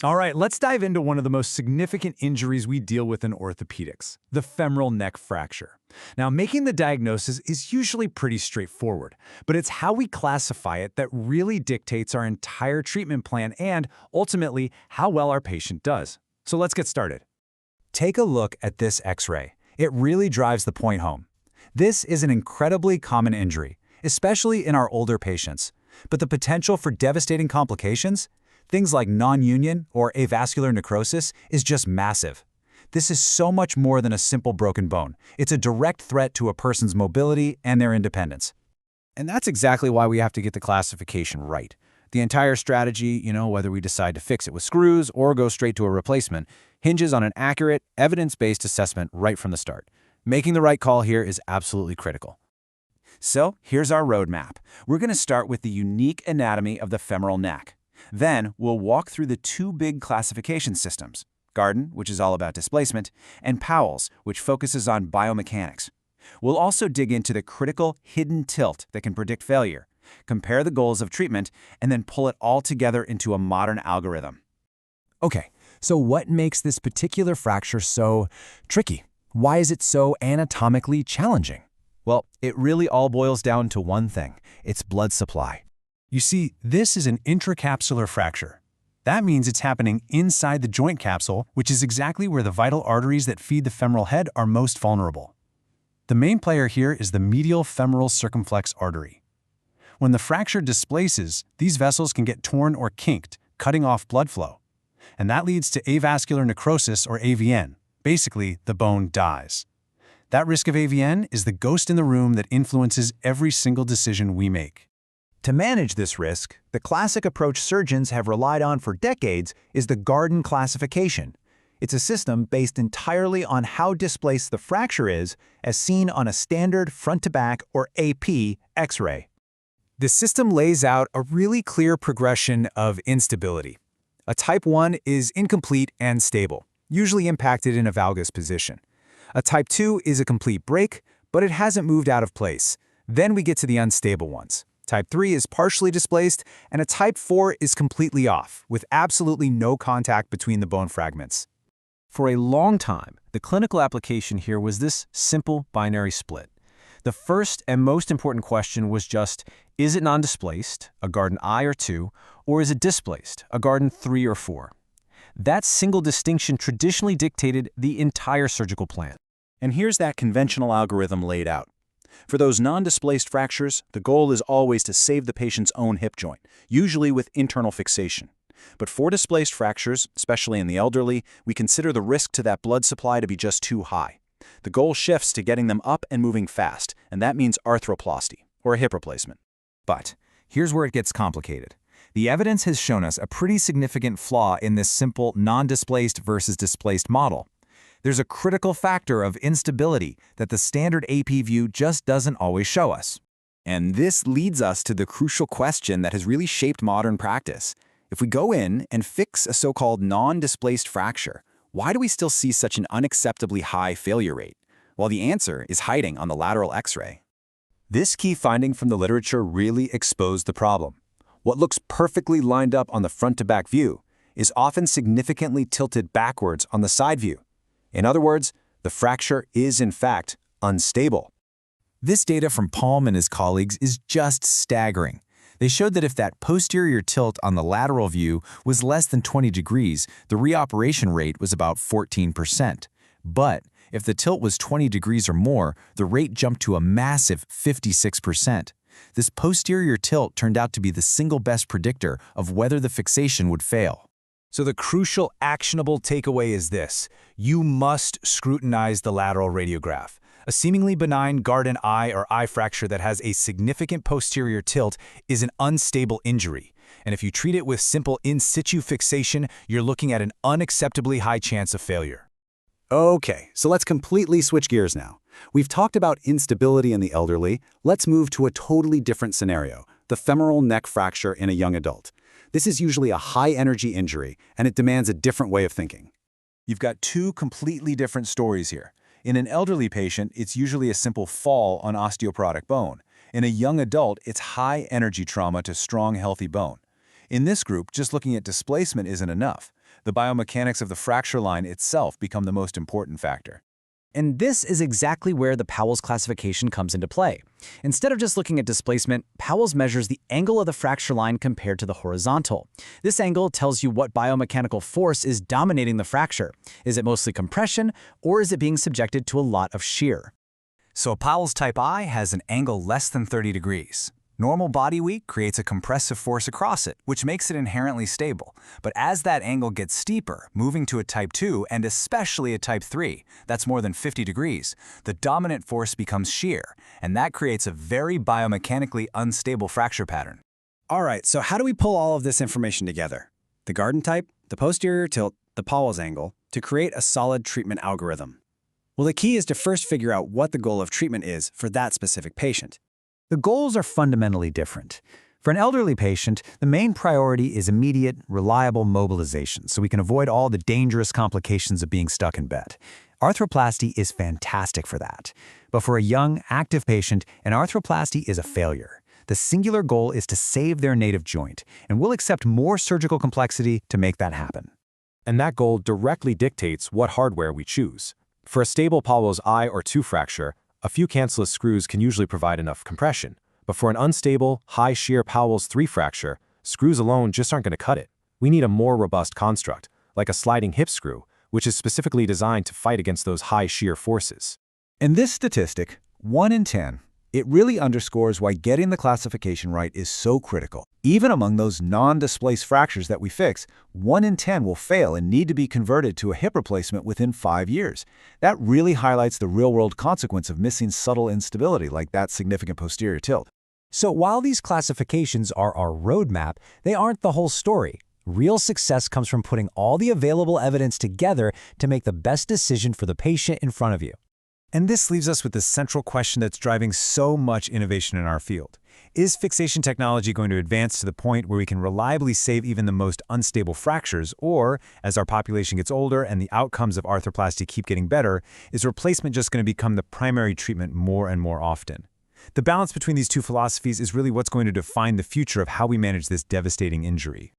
All right, let's dive into one of the most significant injuries we deal with in orthopedics, the femoral neck fracture. Now, making the diagnosis is usually pretty straightforward, but it's how we classify it that really dictates our entire treatment plan and, ultimately, how well our patient does. So let's get started. Take a look at this X-ray. It really drives the point home. This is an incredibly common injury, especially in our older patients. But the potential for devastating complications, things like non-union or avascular necrosis, is just massive. This is so much more than a simple broken bone. It's a direct threat to a person's mobility and their independence. And that's exactly why we have to get the classification right. The entire strategy, whether we decide to fix it with screws or go straight to a replacement, hinges on an accurate, evidence-based assessment right from the start. Making the right call here is absolutely critical. So here's our roadmap. We're going to start with the unique anatomy of the femoral neck. Then we'll walk through the two big classification systems, Garden, which is all about displacement, and Powell's, which focuses on biomechanics. We'll also dig into the critical hidden tilt that can predict failure, compare the goals of treatment, and then pull it all together into a modern algorithm. Okay, so what makes this particular fracture so tricky? Why is it so anatomically challenging? Well, it really all boils down to one thing. It's blood supply. You see, this is an intracapsular fracture. That means it's happening inside the joint capsule, which is exactly where the vital arteries that feed the femoral head are most vulnerable. The main player here is the medial femoral circumflex artery. When the fracture displaces, these vessels can get torn or kinked, cutting off blood flow. And that leads to avascular necrosis, or AVN. Basically, the bone dies. That risk of AVN is the ghost in the room that influences every single decision we make. To manage this risk, the classic approach surgeons have relied on for decades is the Garden classification. It's a system based entirely on how displaced the fracture is, as seen on a standard front-to-back, or AP, X-ray. The system lays out a really clear progression of instability. A type 1 is incomplete and stable, usually impacted in a valgus position. A type 2 is a complete break, but it hasn't moved out of place. Then we get to the unstable ones. Type 3 is partially displaced, and a type 4 is completely off, with absolutely no contact between the bone fragments. For a long time, the clinical application here was this simple binary split. The first and most important question was just, is it non-displaced, a Garden I or II, or is it displaced, a Garden 3 or 4? That single distinction traditionally dictated the entire surgical plan. And here's that conventional algorithm laid out. For those non-displaced fractures, the goal is always to save the patient's own hip joint, usually with internal fixation. But for displaced fractures, especially in the elderly, we consider the risk to that blood supply to be just too high. The goal shifts to getting them up and moving fast, and that means arthroplasty, or a hip replacement. But here's where it gets complicated. The evidence has shown us a pretty significant flaw in this simple non-displaced versus displaced model. There's a critical factor of instability that the standard AP view just doesn't always show us. And this leads us to the crucial question that has really shaped modern practice. If we go in and fix a so-called non-displaced fracture, why do we still see such an unacceptably high failure rate? Well, the answer is hiding on the lateral X-ray. This key finding from the literature really exposed the problem. What looks perfectly lined up on the front-to-back view is often significantly tilted backwards on the side view. In other words, the fracture is, in fact, unstable. This data from Palm and his colleagues is just staggering. They showed that if that posterior tilt on the lateral view was less than 20 degrees, the reoperation rate was about 14%. But if the tilt was 20 degrees or more, the rate jumped to a massive 56%. This posterior tilt turned out to be the single best predictor of whether the fixation would fail. So the crucial actionable takeaway is this: you must scrutinize the lateral radiograph. A seemingly benign Garden I or I fracture that has a significant posterior tilt is an unstable injury. And if you treat it with simple in situ fixation, you're looking at an unacceptably high chance of failure. Okay, so let's completely switch gears now. We've talked about instability in the elderly. Let's move to a totally different scenario, the femoral neck fracture in a young adult. This is usually a high-energy injury, and it demands a different way of thinking. You've got two completely different stories here. In an elderly patient, it's usually a simple fall on osteoporotic bone. In a young adult, it's high-energy trauma to strong, healthy bone. In this group, just looking at displacement isn't enough. The biomechanics of the fracture line itself become the most important factor. And this is exactly where the Powell's classification comes into play. Instead of just looking at displacement, Powell's measures the angle of the fracture line compared to the horizontal. This angle tells you what biomechanical force is dominating the fracture. Is it mostly compression, or is it being subjected to a lot of shear? So a Powell's type I has an angle less than 30 degrees. Normal body weight creates a compressive force across it, which makes it inherently stable. But as that angle gets steeper, moving to a type 2 and especially a type 3, that's more than 50 degrees, the dominant force becomes shear, and that creates a very biomechanically unstable fracture pattern. All right, so how do we pull all of this information together? The Garden type, the posterior tilt, the Powell's angle, to create a solid treatment algorithm. Well, the key is to first figure out what the goal of treatment is for that specific patient. The goals are fundamentally different. For an elderly patient, the main priority is immediate, reliable mobilization so we can avoid all the dangerous complications of being stuck in bed. Arthroplasty is fantastic for that. But for a young, active patient, an arthroplasty is a failure. The singular goal is to save their native joint, and we'll accept more surgical complexity to make that happen. And that goal directly dictates what hardware we choose. For a stable Powell's I or II fracture, a few cancellous screws can usually provide enough compression. But for an unstable, high-shear Powell's III fracture, screws alone just aren't going to cut it. We need a more robust construct, like a sliding hip screw, which is specifically designed to fight against those high-shear forces. And this statistic, 1 in 10, it really underscores why getting the classification right is so critical. Even among those non-displaced fractures that we fix, 1 in 10 will fail and need to be converted to a hip replacement within 5 years. That really highlights the real-world consequence of missing subtle instability like that significant posterior tilt. So while these classifications are our roadmap, they aren't the whole story. Real success comes from putting all the available evidence together to make the best decision for the patient in front of you. And this leaves us with the central question that's driving so much innovation in our field. Is fixation technology going to advance to the point where we can reliably save even the most unstable fractures, or, as our population gets older and the outcomes of arthroplasty keep getting better, is replacement just going to become the primary treatment more and more often? The balance between these two philosophies is really what's going to define the future of how we manage this devastating injury.